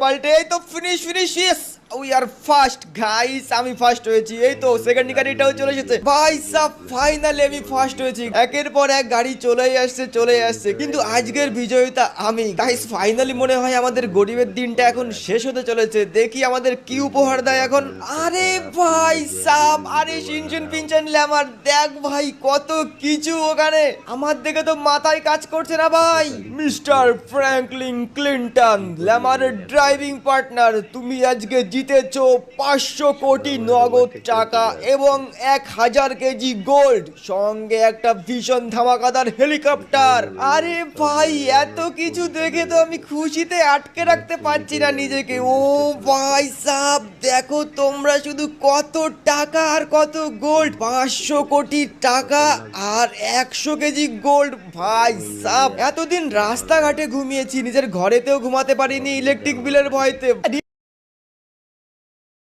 পাল্টে এই তো finish finish yes we are first guys, আমি ফার্স্ট হয়েছি। এই তো সেকেন্ড গাড়িটাও চলে এসেছে ভাই সাব, ফাইনালি আমি ফার্স্ট হয়েছি। একের পর এক গাড়ি চলেই আসছে কিন্তু আজকের বিজয়িতা আমি। গাইস ফাইনালি মনে হয় আমাদের গরিবের দিনটা এখন শেষ হতে চলেছে। দেখি আমাদের কি উপহার দেয় এখন। আরে ভাই সাব, আরে শিনচুন পিনচন ল্যামার, দেখ ভাই কত কিছু ওখানে। আমার দেখে তো মাথায় কাজ করছে না ভাই। মিস্টার ফ্র্যাঙ্কলিন ক্লিনটন, ল্যামারের ড্রাইভিং পার্টনার, তুমি আজকে জিতেছো 500 কোটি নগদ টাকা এবং 1000 কেজি গোল্ড, সঙ্গে একটা ভীষণ ধামাকাদার হেলিকপ্টার। আরে ভাই এত কিছু দেখে তো আমি খুশিতে আটকে রাখতে পারছি না নিজেকে। ও ভাই সাব দেখো তোমরা শুধু কত টাকা আর কত গোল্ড, 500 কোটি টাকা আর 100 কেজি গোল্ড। ভাই সাব এতদিন রাস্তাঘাটে ঘুমিয়েছি, নিজের ঘরেতেও ঘুমাতে পারিনি ইলেকট্রিক বিলের ভয়তে।